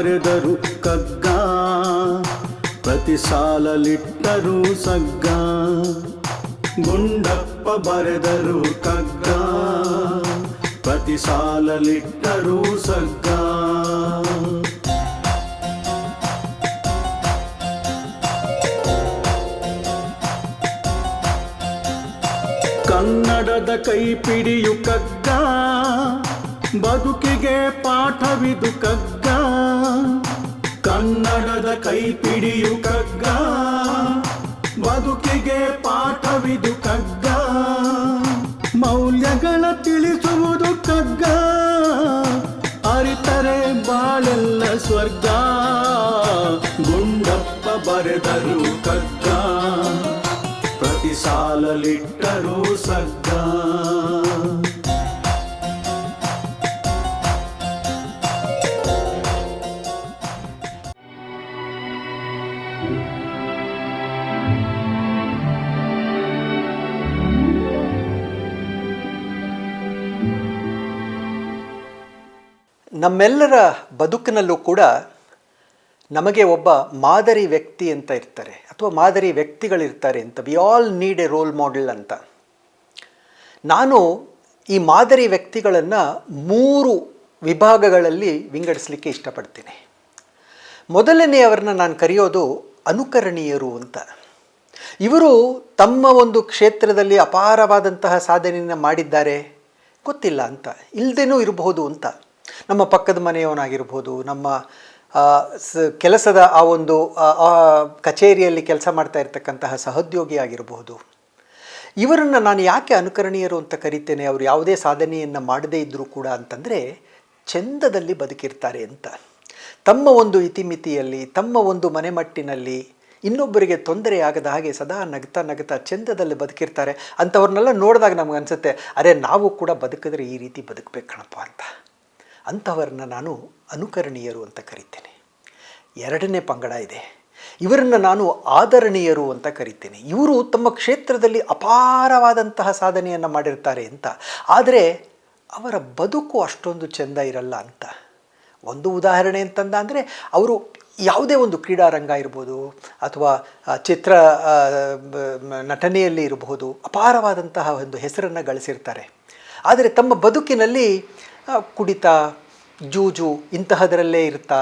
ಬರೆದರು ಕಗ್ಗ, ಪ್ರತಿ ಸಾಲಲಿಟ್ಟರು ಸಗ್ಗ. ಗುಂಡಪ್ಪ ಬರೆದರು ಕಗ್ಗ, ಪ್ರತಿ ಸಾಲಲಿಟ್ಟರು ಸಗ್ಗ. ಕನ್ನಡದ ಕೈಪಿಡಿಯು ಕಗ್ಗ, ಬದುಕಿಗೆ ಪಾಠವಿದು ಕಗ್ಗ. ಕನ್ನಡದ ಕೈಪಿಡಿಯು ಕಗ್ಗ, ಬದುಕಿಗೆ ಪಾಠವಿದು ಕಗ್ಗ. ಮೌಲ್ಯಗಳ ತಿಳಿಸುವುದು ಕಗ್ಗ, ಅರಿತರೆ ಬಾಳೆಲ್ಲ ಸ್ವರ್ಗ. ಗುಂಡಪ್ಪ ಬರೆದರು ಕಗ್ಗ, ಪ್ರತಿ ಸಾಲಲಿಟ್ಟರು ಸಗ್ಗ. ನಮ್ಮೆಲ್ಲರ ಬದುಕಿನಲ್ಲೂ ಕೂಡ ನಮಗೆ ಒಬ್ಬ ಮಾದರಿ ವ್ಯಕ್ತಿ ಅಂತ ಇರ್ತಾರೆ, ಅಥವಾ ಮಾದರಿ ವ್ಯಕ್ತಿಗಳಿರ್ತಾರೆ ಅಂತ. We all need a role model ಅಂತ. ನಾನು ಈ ಮಾದರಿ ವ್ಯಕ್ತಿಗಳನ್ನು 3 ವಿಭಾಗಗಳಲ್ಲಿ ವಿಂಗಡಿಸಲಿಕ್ಕೆ ಇಷ್ಟಪಡ್ತೀನಿ. ಮೊದಲನೆಯವರನ್ನ ನಾನು ಕರೆಯೋದು ಅನುಕರಣೀಯರು ಅಂತ. ಇವರು ತಮ್ಮ ಒಂದು ಕ್ಷೇತ್ರದಲ್ಲಿ ಅಪಾರವಾದಂತಹ ಸಾಧನೆಯನ್ನು ಮಾಡಿದ್ದಾರೆ, ಗೊತ್ತಿಲ್ಲ ಅಂತ, ಇಲ್ಲದೇನೂ ಇರಬಹುದು ಅಂತ. ನಮ್ಮ ಪಕ್ಕದ ಮನೆಯವನಾಗಿರ್ಬೋದು, ನಮ್ಮ ಕೆಲಸದ ಆ ಒಂದು ಕಚೇರಿಯಲ್ಲಿ ಕೆಲಸ ಮಾಡ್ತಾ ಇರ್ತಕ್ಕಂತಹ ಸಹೋದ್ಯೋಗಿ ಆಗಿರಬಹುದು. ಇವರನ್ನು ನಾನು ಯಾಕೆ ಅನುಕರಣೀಯರು ಅಂತ ಕರಿತೇನೆ, ಅವರು ಯಾವುದೇ ಸಾಧನೆಯನ್ನು ಮಾಡದೇ ಇದ್ದರೂ ಕೂಡ ಅಂತಂದರೆ, ಚಂದದಲ್ಲಿ ಬದುಕಿರ್ತಾರೆ ಅಂತ. ತಮ್ಮ ಒಂದು ಇತಿಮಿತಿಯಲ್ಲಿ, ತಮ್ಮ ಒಂದು ಮನೆಮಟ್ಟಿನಲ್ಲಿ ಇನ್ನೊಬ್ಬರಿಗೆ ತೊಂದರೆ ಆಗದ ಹಾಗೆ ಸದಾ ನಗ್ತಾ ನಗ್ತಾ ಚಂದದಲ್ಲಿ ಬದುಕಿರ್ತಾರೆ. ಅಂಥವ್ರನ್ನೆಲ್ಲ ನೋಡಿದಾಗ ನಮ್ಗೆ ಅನಿಸುತ್ತೆ, ಅರೆ ನಾವು ಕೂಡ ಬದುಕಿದ್ರೆ ಈ ರೀತಿ ಬದುಕಬೇಕು ಕಣಪ್ಪ ಅಂತ. ಅಂಥವ್ರನ್ನ ನಾನು ಅನುಕರಣೀಯರು ಅಂತ ಕರಿತೇನೆ. ಎರಡನೇ ಪಂಗಡ ಇದೆ, ಇವರನ್ನು ನಾನು ಆದರಣೀಯರು ಅಂತ ಕರಿತೇನೆ. ಇವರು ತಮ್ಮ ಕ್ಷೇತ್ರದಲ್ಲಿ ಅಪಾರವಾದಂತಹ ಸಾಧನೆಯನ್ನು ಮಾಡಿರ್ತಾರೆ ಅಂತ, ಆದರೆ ಅವರ ಬದುಕು ಅಷ್ಟೊಂದು ಚೆಂದ ಇರಲ್ಲ ಅಂತ. ಒಂದು ಉದಾಹರಣೆ ಅಂತಂದ ಅಂದರೆ, ಅವರು ಯಾವುದೇ ಒಂದು ಕ್ರೀಡಾರಂಗ ಇರ್ಬೋದು, ಅಥವಾ ಚಿತ್ರ ನಟನೆಯಲ್ಲಿ ಇರಬಹುದು, ಅಪಾರವಾದಂತಹ ಒಂದು ಹೆಸರನ್ನು ಗಳಿಸಿರ್ತಾರೆ. ಆದರೆ ತಮ್ಮ ಬದುಕಿನಲ್ಲಿ ಕುಡಿತ, ಜೂಜು ಇಂತಹದರಲ್ಲೇ ಇರ್ತಾ,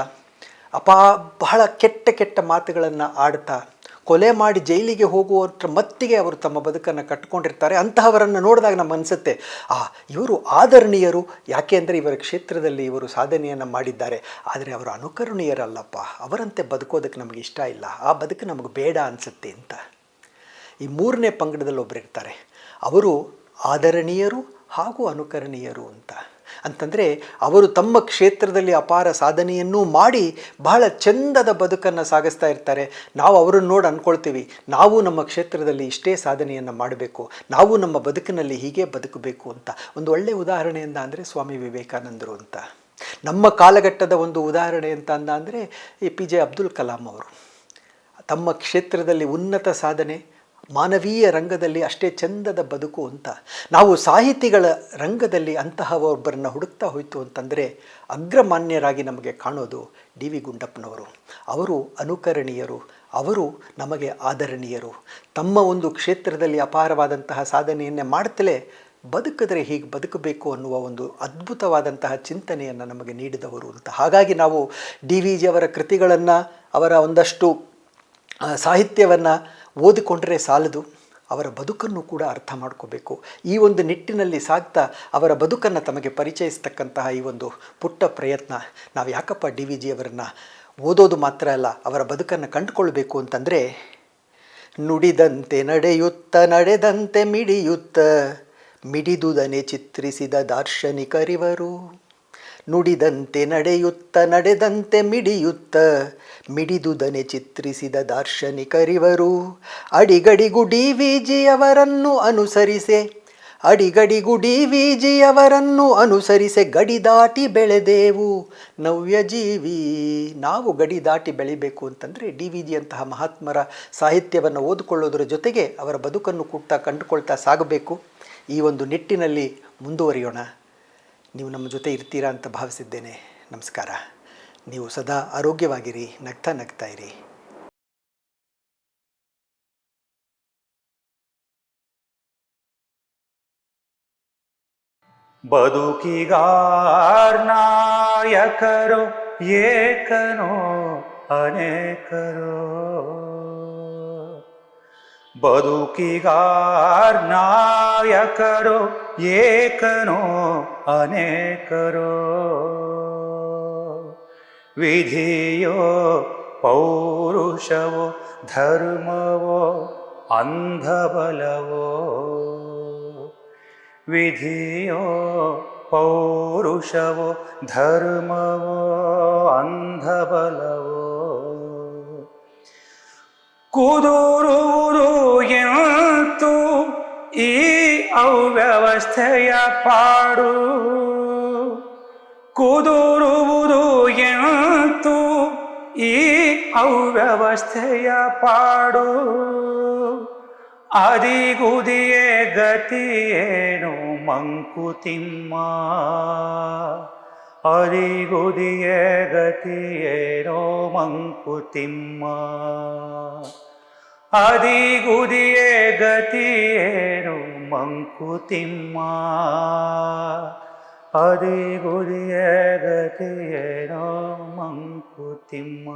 ಬಹಳ ಕೆಟ್ಟ ಕೆಟ್ಟ ಮಾತುಗಳನ್ನು ಆಡ್ತಾ, ಕೊಲೆ ಮಾಡಿ ಜೈಲಿಗೆ ಹೋಗುವಷ್ಟರ ಮತ್ತಿಗೆ ಅವರು ತಮ್ಮ ಬದುಕನ್ನು ಕಟ್ಕೊಂಡಿರ್ತಾರೆ. ಅಂತಹವರನ್ನು ನೋಡಿದಾಗ ನಮ್ಗೆ ಅನಿಸುತ್ತೆ, ಇವರು ಆದರಣೀಯರು. ಯಾಕೆ ಅಂದರೆ ಇವರ ಕ್ಷೇತ್ರದಲ್ಲಿ ಇವರು ಸಾಧನೆಯನ್ನು ಮಾಡಿದ್ದಾರೆ, ಆದರೆ ಅವರು ಅನುಕರಣೀಯರಲ್ಲಪ್ಪ, ಅವರಂತೆ ಬದುಕೋದಕ್ಕೆ ನಮಗೆ ಇಷ್ಟ ಇಲ್ಲ, ಆ ಬದುಕು ನಮಗೆ ಬೇಡ ಅನಿಸುತ್ತೆ ಅಂತ. ಈ 3ನೇ ಪಂಗಡದಲ್ಲಿ ಒಬ್ಬರು ಇರ್ತಾರೆ, ಅವರು ಆದರಣೀಯರು ಹಾಗೂ ಅನುಕರಣೀಯರು ಅಂತ. ಅಂತಂದರೆ ಅವರು ತಮ್ಮ ಕ್ಷೇತ್ರದಲ್ಲಿ ಅಪಾರ ಸಾಧನೆಯನ್ನೂ ಮಾಡಿ ಬಹಳ ಚೆಂದದ ಬದುಕನ್ನು ಸಾಗಿಸ್ತಾ ಇರ್ತಾರೆ. ನಾವು ಅವರನ್ನು ನೋಡಿ ಅಂದ್ಕೊಳ್ತೀವಿ, ನಾವು ನಮ್ಮ ಕ್ಷೇತ್ರದಲ್ಲಿ ಇಷ್ಟೇ ಸಾಧನೆಯನ್ನು ಮಾಡಬೇಕು, ನಾವು ನಮ್ಮ ಬದುಕಿನಲ್ಲಿ ಹೀಗೆ ಬದುಕಬೇಕು ಅಂತ. ಒಂದು ಒಳ್ಳೆಯ ಉದಾಹರಣೆಯಿಂದ ಅಂದರೆ ಸ್ವಾಮಿ ವಿವೇಕಾನಂದರು ಅಂತ. ನಮ್ಮ ಕಾಲಘಟ್ಟದ ಒಂದು ಉದಾಹರಣೆ ಅಂತ ಅಂದರೆ APJ ಅಬ್ದುಲ್ ಕಲಾಂ ಅವರು. ತಮ್ಮ ಕ್ಷೇತ್ರದಲ್ಲಿ ಉನ್ನತ ಸಾಧನೆ, ಮಾನವೀಯ ರಂಗದಲ್ಲಿ ಅಷ್ಟೇ ಚಂದದ ಬದುಕು ಅಂತ. ನಾವು ಸಾಹಿತಿಗಳ ರಂಗದಲ್ಲಿ ಅಂತಹ ಒಬ್ಬರನ್ನು ಹುಡುಕ್ತಾ ಹೋಯಿತು ಅಂತಂದರೆ ಅಗ್ರಮಾನ್ಯರಾಗಿ ನಮಗೆ ಕಾಣೋದು DV ಗುಂಡಪ್ಪನವರು. ಅವರು ಅನುಕರಣೀಯರು, ಅವರು ನಮಗೆ ಆದರಣೀಯರು. ತಮ್ಮ ಒಂದು ಕ್ಷೇತ್ರದಲ್ಲಿ ಅಪಾರವಾದಂತಹ ಸಾಧನೆಯನ್ನೇ ಮಾಡ್ತಲೇ ಬದುಕಿದ್ರೆ ಹೀಗೆ ಬದುಕಬೇಕು ಅನ್ನುವ ಒಂದು ಅದ್ಭುತವಾದಂತಹ ಚಿಂತನೆಯನ್ನು ನಮಗೆ ನೀಡಿದವರು ಅಂತ. ಹಾಗಾಗಿ ನಾವು DVG ಅವರ ಕೃತಿಗಳನ್ನು, ಅವರ ಒಂದಷ್ಟು ಸಾಹಿತ್ಯವನ್ನು ಓದಿಕೊಂಡರೆ ಸಾಲದು, ಅವರ ಬದುಕನ್ನು ಕೂಡ ಅರ್ಥ ಮಾಡ್ಕೋಬೇಕು. ಈ ಒಂದು ನಿಟ್ಟಿನಲ್ಲಿ ಸಾಗ್ತಾ ಅವರ ಬದುಕನ್ನು ತಮಗೆ ಪರಿಚಯಿಸ್ತಕ್ಕಂತಹ ಈ ಒಂದು ಪುಟ್ಟ ಪ್ರಯತ್ನ. ನಾವು ಯಾಕಪ್ಪ DVG ಅವರನ್ನು ಓದೋದು ಮಾತ್ರ ಅಲ್ಲ, ಅವರ ಬದುಕನ್ನು ಕಂಡುಕೊಳ್ಬೇಕು ಅಂತಂದರೆ, ನುಡಿದಂತೆ ನಡೆಯುತ್ತ ನಡೆದಂತೆ ಮಿಡಿಯುತ್ತ ಮಿಡಿದುದನೆ ಚಿತ್ರಿಸಿದ ದಾರ್ಶನಿಕರಿವರು. ನುಡಿದಂತೆ ನಡೆಯುತ್ತ ನಡೆದಂತೆ ಮಿಡಿಯುತ್ತ ಮಿಡಿದುದನೆ ಚಿತ್ರಿಸಿದ ದಾರ್ಶನಿಕರಿವರು. ಅಡಿಗಡಿಗೂ DVG ಅವರನ್ನು ಅನುಸರಿಸೆ, ಅಡಿಗಡಿಗೂ DVG ಅವರನ್ನು ಅನುಸರಿಸೆ ಗಡಿ ದಾಟಿ ಬೆಳೆದೆವು ನವ್ಯಜೀವಿ. ನಾವು ಗಡಿ ದಾಟಿ ಬೆಳಿಬೇಕು ಅಂತಂದರೆ DVG ಅಂತಹ ಮಹಾತ್ಮರ ಸಾಹಿತ್ಯವನ್ನು ಓದಿಕೊಳ್ಳೋದ್ರ ಜೊತೆಗೆ ಅವರ ಬದುಕನ್ನು ಕಂಡುಕೊಳ್ತಾ ಸಾಗಬೇಕು. ಈ ಒಂದು ನಿಟ್ಟಿನಲ್ಲಿ ಮುಂದುವರಿಯೋಣ. ನೀವು ನಮ್ಮ ಜೊತೆ ಇರ್ತೀರಾ ಅಂತ ಭಾವಿಸಿದ್ದೇನೆ. ನಮಸ್ಕಾರ. ನೀವು ಸದಾ ಆರೋಗ್ಯವಾಗಿರಿ, ನಗ್ತಾ ನಗ್ತಾ ಇರಿ. ಬದುಕಿಗಾರ್ನಾಯಕರು ಏಕನೋ ಅನೇಕರು, ಬದುಕಿಗಾರ್ನಾಯಕರು ಏಕನೋ ಅನೇಕರು. ವಿಧಿಯೋ ಪೌರುಷವೋ ಧರ್ಮವೋ ಅಂಧಬಲವೋ, ವಿಧಿಯೋ ಪೌರುಷವೋ ಧರ್ಮವೋ ಅಂಧಬಲವೋ, ಕುದುರುವುದು ಎಂತೂ ಈ ಅವ್ಯವಸ್ಥೆಯ ಪಾಡು, ಕುದುರುವುದು ಎಂತೂ ಈ ಅವ್ಯವಸ್ಥೆಯ ಪಾಡು. ಅದಿಗುದಿಯೇ ಗತಿಯೇನು ಮಂಕುತಿಮ್ಮ, ಅದಿಗುದಿಯೇ ಗತಿಯೇನೋ ಮಂಕುತಿಮ್ಮ, ಅದಿಗುದಿಯೇ ಗತಿಯೇನು ಮಂಕುತಿಮ್ಮ, ಅದಿಗುದಿಯೇ ಗತಿಯೇನೋ ಮಂಕುತಿಮ್ಮ.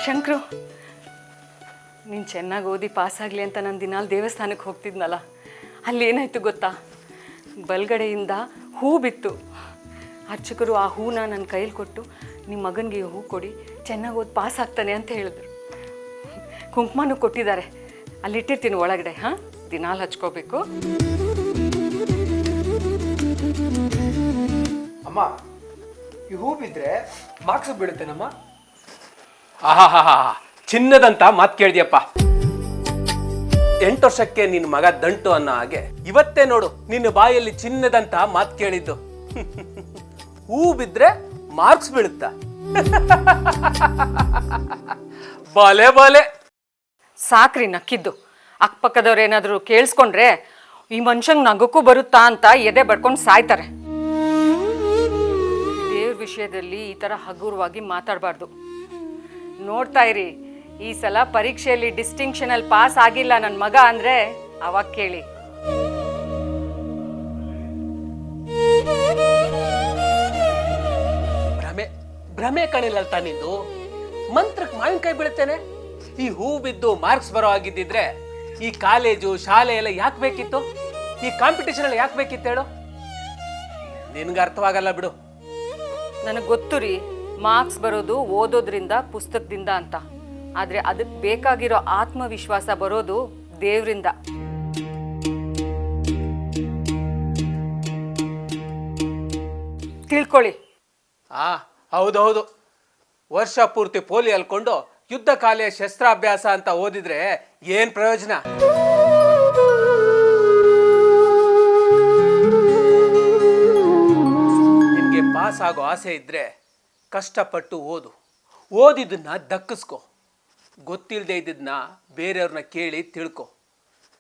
ಶಂಕ್ರು, ನೀನು ಚೆನ್ನಾಗಿ ಓದಿ ಪಾಸಾಗಲಿ ಅಂತ ನಾನು ದಿನಾಲು ದೇವಸ್ಥಾನಕ್ಕೆ ಹೋಗ್ತಿದ್ನಲ್ಲ, ಅಲ್ಲಿ ಏನಾಯಿತು ಗೊತ್ತಾ? ಬಲ್ಗಡೆಯಿಂದ ಹೂ ಬಿತ್ತು. ಅರ್ಚಕರು ಆ ಹೂನ ನನ್ನ ಕೈಯಲ್ಲಿ ಕೊಟ್ಟು ನಿಮ್ಮ ಮಗನಿಗೆ ಹೂ ಕೊಡಿ, ಚೆನ್ನಾಗಿ ಓದಿ ಪಾಸ್ ಆಗ್ತಾನೆ ಅಂತ ಹೇಳಿದ್ರು. ಕುಂಕುಮನೂ ಕೊಟ್ಟಿದ್ದಾರೆ, ಅಲ್ಲಿಟ್ಟಿರ್ತೀನಿ ಒಳಗಡೆ. ಹಾಂ, ದಿನಾಲು ಹಚ್ಕೋಬೇಕು. ಅಮ್ಮ, ಈ ಹೂ ಬಿದ್ದರೆ ಮಾರ್ಕ್ಸ್ ಬೀಳುತ್ತೇನಮ್ಮ? ಆಹಾ, ಚಿನ್ನದಂತ ಮಾತು ಕೇಳಿದ್ಯಪ್ಪ. 8 ವರ್ಷಕ್ಕೆ ನಿನ್ನ ಮಗ ದಂಟು ಅನ್ನೋ ಹಾಗೆ ಇವತ್ತೇ ನೋಡು ನಿನ್ನ ಬಾಯಲ್ಲಿ ಚಿನ್ನದಂತ ಮಾತು ಕೇಳಿದ್ದು. ಹೂ ಬಿದ್ರೆ ಮಾರ್ಕ್ಸ್ ಬೀಳುತ್ತಾ? ಬಾಲೆ ಬಾಲೆ. ಸಾಕ್ರಿ ನಕ್ಕಿದ್ದು. ಅಕ್ಕಪಕ್ಕದವ್ರು ಏನಾದರೂ ಕೇಳಿಸ್ಕೊಂಡ್ರೆ ಈ ಮನುಷ್ಯಂಗೆ ನಗಕ್ಕೂ ಬರುತ್ತಾ ಅಂತ ಎದೆ ಬಡ್ಕೊಂಡು ಸಾಯ್ತಾರೆ. ದೇವ್ರ ವಿಷಯದಲ್ಲಿ ಈ ಥರ ಹಗುರವಾಗಿ ಮಾತಾಡಬಾರ್ದು. ನೋಡ್ತಾ ಇರಿ, ಈ ಸಲ ಪರೀಕ್ಷೆಯಲ್ಲಿ ಡಿಸ್ಟಿಂಕ್ಷನಲ್ಲಿ ಪಾಸ್ ಆಗಿಲ್ಲ ನನ್ನ ಮಗ ಅಂದರೆ ಅವಾಗ ಕೇಳಿ. ಭ್ರಮೆ ಕಣಿಲಲ್ತ ನಿಂದು. ಮಂತ್ರಕ್ಕೆ ಮಾವಿನಕಾಯಿ ಬೀಳ್ತೇನೆ. ಈ ಹೂ ಬಿದ್ದು ಮಾರ್ಕ್ಸ್ ಬರೋ ಆಗಿದ್ದಿದ್ರೆ ಈ ಕಾಲೇಜು ಶಾಲೆ ಎಲ್ಲ ಯಾಕೆ ಬೇಕಿತ್ತು? ಈ ಕಾಂಪಿಟೇಷನ್ ಎಲ್ಲ ಯಾಕೆ ಬೇಕಿತ್ತು ಹೇಳು? ನಿನ್ಗೆ ಅರ್ಥವಾಗಲ್ಲ ಬಿಡು. ನನಗೆ ಗೊತ್ತು ರೀ, ಮಾರ್ಕ್ಸ್ ಬರೋದು ಓದೋದ್ರಿಂದ ಪುಸ್ತಕದಿಂದ ಅಂತ. ಆದರೆ ಅದಕ್ಕೆ ಬೇಕಾಗಿರೋ ಆತ್ಮವಿಶ್ವಾಸ ಬರೋದು ದೇವರಿಂದ. ತಿಳ್ಕೊಳ್ಳಿ. ಹೌದೌದು. ವರ್ಷ ಪೂರ್ತಿ ಪೋಲಿ ಅಲ್ಕೊಂಡು ಯುದ್ಧ ಕಾಲೆಯ ಶಸ್ತ್ರಾಭ್ಯಾಸ ಅಂತ ಓದಿದ್ರೆ ಏನ್ ಪ್ರಯೋಜನ? ನಿನ್ಗೆ ಪಾಸ್ ಆಗೋ ಆಸೆ ಇದ್ರೆ ಕಷ್ಟಪಟ್ಟು ಓದು. ಓದಿದ್ದನ್ನ ದಕ್ಕಿಸ್ಕೊ. ಗೊತ್ತಿಲ್ಲದೆ ಇದ್ದದನ್ನ ಬೇರೆಯವ್ರನ್ನ ಕೇಳಿ ತಿಳ್ಕೊ.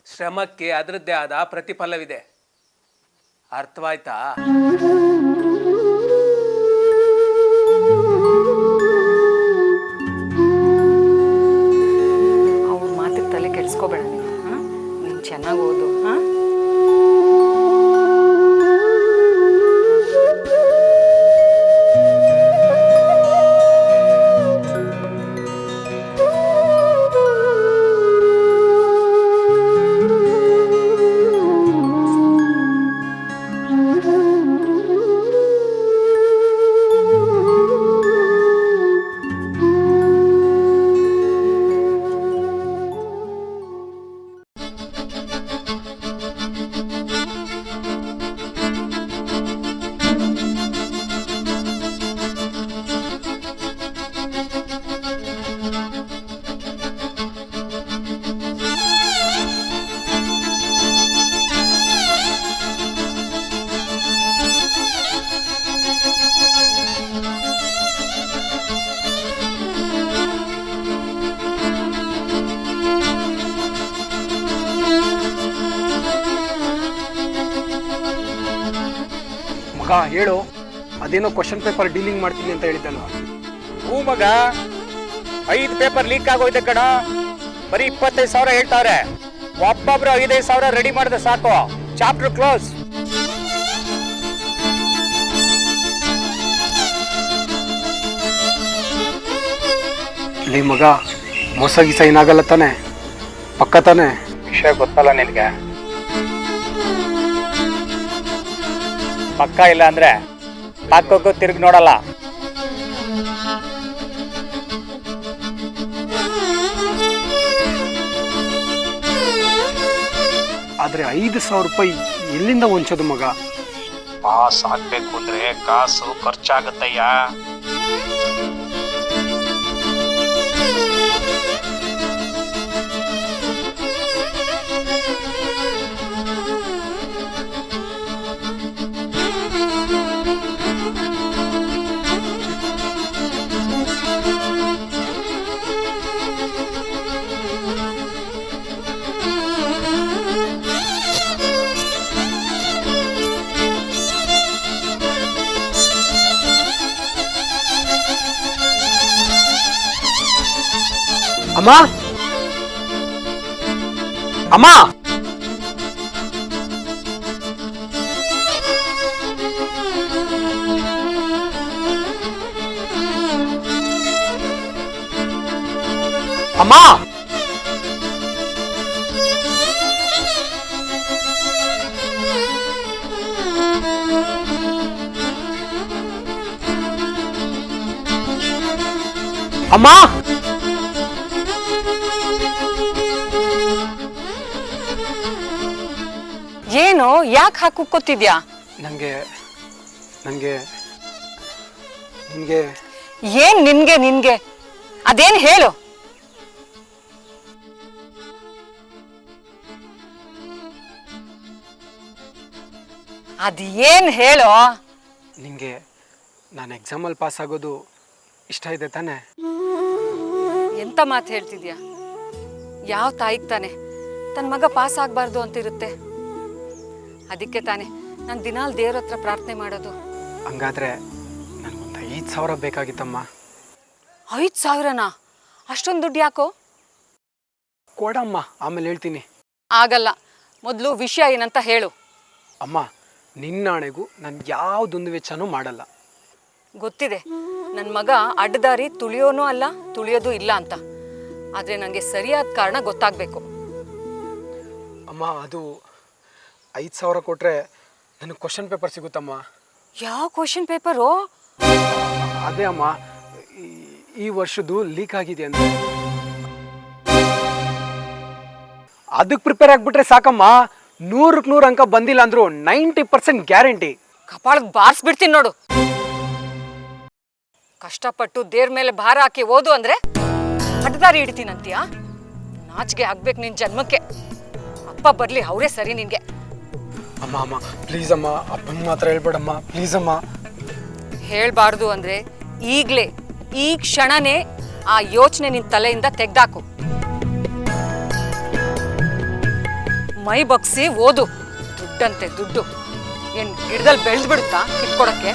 ಶ್ರಮಕ್ಕೆ ಅದರದ್ದೇ ಆದ ಪ್ರತಿಫಲವಿದೆ. ಅರ್ಥವಾಯ್ತಾ? ಅವ್ರ ಮಾತಿಗೆ ತಲೆ ಕೆಡಿಸ್ಕೋಬೇಡ ನೀನು. ನೀನು ಚೆನ್ನಾಗಿ ಓದು. ಮಗ ಹೇಳು, ಅದೇನೋ ಕ್ವಶನ್ ಪೇಪರ್ ಡೀಲಿಂಗ್ ಮಾಡ್ತೀನಿ ಅಂತ ಹೇಳಿದ್ದಲ್ವ? ಹೂ ಮಗ, 5 ಪೇಪರ್ ಲೀಕ್ ಆಗೋಯ್ತೆ ಕಣ. ಬರೀ 25,000 ಹೇಳ್ತಾವ್ರೆ. ಒಬ್ಬೊಬ್ರು 5,000 ರೆಡಿ ಮಾಡಿದ್ರೆ ಸಾಕು, ಚಾಪ್ಟರ್ ಕ್ಲೋಸ್. ಲೇ ಮಗ, ಮೋಸ ಗೀಸ ಏನಾಗಲ್ಲ ತಾನೆ? ಪಕ್ಕ ತಾನೆ? ವಿಷಯ ಗೊತ್ತಲ್ಲ ನಿನಗೆ? ಪಕ್ಕ ಇಲ್ಲ ಅಂದ್ರೆ ಪಕ್ಕಕ್ಕೂ ತಿರುಗಿ ನೋಡಲ್ಲ. ಆದ್ರೆ 5,000 ರೂಪಾಯಿ ಎಲ್ಲಿಂದ ಹೊಂಚೋದು ಮಗ? ಪಾಸ್ ಆಗ್ಬೇಕು ಅಂದ್ರೆ ಕಾಸು ಖರ್ಚಾಗತ್ತಯ್ಯ. ಅಮ್ಮ, ಅಮ್ಮ, ಅಮ್ಮ, ಅಮ್ಮ. ಏನು, ಯಾಕೆ ಹಾಕೋತಿದ್ಯಾ? ನನಗೆ ನಿನಗೆ ಏನ್ ನಿನ್ಗೆ? ಅದೇನ್ ಹೇಳು. ಅದೇನು ಹೇಳೋ? ನಿಂಗೆ ನಾನು ಎಕ್ಸಾಮಲ್ಲಿ ಪಾಸ್ ಆಗೋದು ಇಷ್ಟ ಇದೆ ತಾನೇ? ಎಂತ ಮಾತು ಹೇಳ್ತಿದ್ಯಾ? ಯಾವ ತಾಯಿಗೆ ತಾನೆ ತನ್ನ ಮಗ ಪಾಸ್ ಆಗಬಾರ್ದು ಅಂತಿರುತ್ತೆ. ಅದಕ್ಕೆ ತಾನೆ ನಾನು ದಿನಾಲ್ ದೇವ್ರ ಹತ್ರ ಪ್ರಾರ್ಥನೆ ಮಾಡೋದು. ಹಂಗಾದ್ರೆ ನನಗೊಂದು 5,000 ಬೇಕಾಗಿತ್ತಮ್ಮ. 5,000ನಾ? ಅಷ್ಟೊಂದು ದುಡ್ಡು ಯಾಕೋ? ಕೊಡಮ್ಮ, ಆಮೇಲೆ ಹೇಳ್ತೀನಿ. ಆಗಲ್ಲ, ಮೊದಲು ವಿಷಯ ಏನಂತ ಹೇಳು. ಅಮ್ಮ, ನಿನ್ನಾಣೆಗೂ ನಾನು ಯಾವುದೊಂದು ವೆಚ್ಚನೂ ಮಾಡಲ್ಲ. ಗೊತ್ತಿದೆ ನನ್ನ ಮಗ ಅಡ್ಡದಾರಿ ತುಳಿಯೋನೂ ಅಲ್ಲ, ತುಳಿಯೋದು ಇಲ್ಲ ಅಂತ. ಆದರೆ ನನಗೆ ಸರಿಯಾದ ಕಾರಣ ಗೊತ್ತಾಗಬೇಕು. ಅಮ್ಮ, ಅದು 5,000 ಕೊಟ್ಟರೆ ನನಗೆ ಕ್ವಶನ್ ಪೇಪರ್ ಸಿಗುತ್ತಮ್ಮ. ಯಾವ ಕ್ವಶನ್ ಪೇಪರು? ಅದೇ ಅಮ್ಮ, ಈ ವರ್ಷದ್ದು ಲೀಕ್ ಆಗಿದೆ ಅಂತ. ಅದಕ್ಕೆ ಪ್ರಿಪೇರ್ ಆಗಿಬಿಟ್ರೆ ಸಾಕಮ್ಮ. 100ಕ್ಕೆ 100 ಅಂಕ ಬಂದಿಲ್ಲ ಅಂದ್ರು 90% ಗ್ಯಾರಂಟಿ. ಕಪಾಳಕ್ಕೆ ಬಾರಿಸ್ಬಿಡ್ತೀನಿ ನೋಡು. ಕಷ್ಟಪಟ್ಟು ದೇವ್ರ ಮೇಲೆ ಭಾರ ಹಾಕಿ ಓದು ಅಂದ್ರೆ ಅಡ್ಡದಾರಿ ಹಿಡಿತೀನಂತೀಯ? ನಾಚಿಗೆ ಆಗ್ಬೇಕು ನಿನ್ ಜನ್ಮಕ್ಕೆ. ಅಪ್ಪ ಬರ್ಲಿ, ಅವರೇ ಸರಿ ನಿನ್ಗೆ. ಅಮ್ಮ ಅಮ್ಮ ಪ್ಲೀಸ್ ಅಮ್ಮ, ಅಪ್ಪನ ಮಾತ್ರ ಹೇಳ್ಬೇಡಮ್ಮ ಪ್ಲೀಸ್ ಅಮ್ಮ. ಹೇಳ್ಬಾರ್ದು ಅಂದ್ರೆ ಈಗ್ಲೇ ಈ ಕ್ಷಣನೇ ಆ ಯೋಚನೆ ನಿನ್ ತಲೆಯಿಂದ ತೆಗ್ದಾಕು. ಮೈ ಬಗ್ಸಿ ಓದು. ದುಡ್ಡಂತೆ ದುಡ್ಡು ಏನ್ ಗಿಡದಲ್ಲಿ ಬೆಳೆದು ಬಿಡುತ್ತಾ ಕಿತ್ಕೊಡಕ್ಕೆ?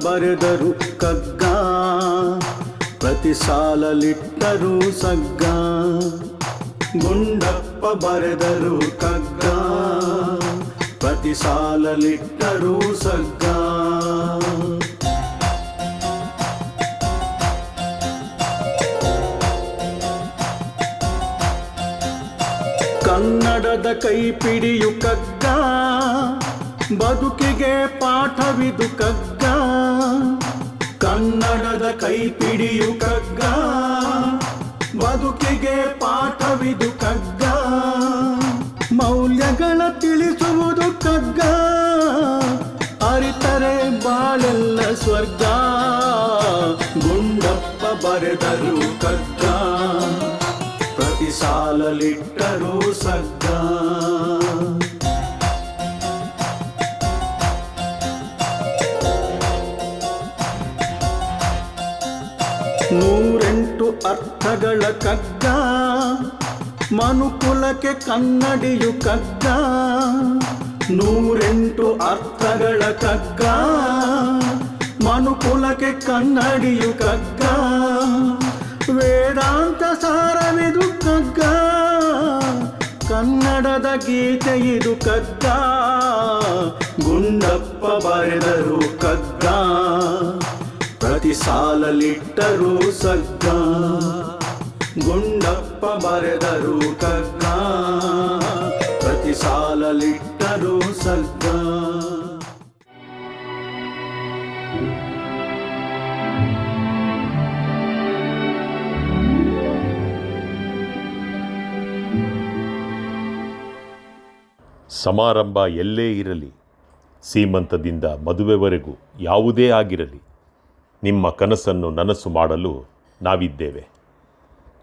ಬರೆದರು ಕಗ್ಗ, ಪ್ರತಿ ಸಾಲಲಿಟ್ಟರು ಸಗ್ಗ. ಗುಂಡಪ್ಪ ಬರೆದರು ಕಗ್ಗ, ಪ್ರತಿ ಸಾಲಲಿಟ್ಟರು ಸಗ್ಗ. ಕನ್ನಡದ ಕೈಪಿಡಿಯು ಕಗ್ಗ, ಬದುಕಿಗೆ ಪಾಠವಿದು ಕಗ್ಗ. ಕನ್ನಡದ ಕೈಪಿಡಿಯು ಕಗ್ಗ, ಬದುಕಿಗೆ ಪಾಠವಿದು ಕಗ್ಗ, ಮೌಲ್ಯಗಳ ತಿಳಿಸುವುದು ಕಗ್ಗ, ಅರಿತರೆ ಬಾಳೆಲ್ಲ ಸ್ವರ್ಗ. ಗುಂಡಪ್ಪ ಬರೆದರು ಕಗ್ಗ, ಪ್ರತಿ ಸಾಲಲಿಟ್ಟರೂ ಸಗ್ಗ. ನೂರೆಂಟು ಅರ್ಥಗಳ ಕಗ್ಗ, ಮನುಕುಲಕ್ಕೆ ಕನ್ನಡಿಯು ಕಗ್ಗ, ನೂರೆಂಟು ಅರ್ಥಗಳ ಕಗ್ಗ, ಮನುಕುಲಕ್ಕೆ ಕನ್ನಡಿಯು ಕಗ್ಗ, ವೇದಾಂತ ಸಾರವಿದು ಕಗ್ಗ, ಕನ್ನಡದ ಗೀತೆ ಇದು ಕಗ್ಗ. ಗುಂಡಪ್ಪ ಬರೆದರು ಕಗ್ಗ, ಪ್ರತಿ ಸಾಲಲಿಟ್ಟರೂ ಸಗ್ಗ. ಗುಂಡಪ್ಪ ಬರೆದರು ಕಗ್ಗ, ಪ್ರತಿ ಸಾಲಲಿಟ್ಟರೂ ಸಗ್ಗ. ಸಮಾರಂಭ ಎಲ್ಲೇ ಇರಲಿ, ಸೀಮಂತದಿಂದ ಮದುವೆವರೆಗೂ ಯಾವುದೇ ಆಗಿರಲಿ, ನಿಮ್ಮ ಕನಸನ್ನು ನನಸು ಮಾಡಲು ನಾವಿದ್ದೇವೆ.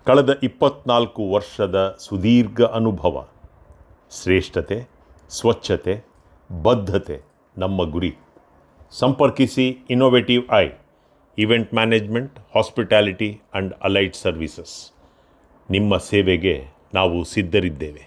ಕಳೆದ 24 ವರ್ಷದ ಸುದೀರ್ಘ ಅನುಭವ, ಶ್ರೇಷ್ಠತೆ, ಸ್ವಚ್ಛತೆ, ಬದ್ಧತೆ ನಮ್ಮ ಗುರಿ. ಸಂಪರ್ಕಿಸಿ innovative I event management, hospitality and allied services. ನಿಮ್ಮ ಸೇವೆಗೆ ನಾವು ಸಿದ್ಧರಿದ್ದೇವೆ.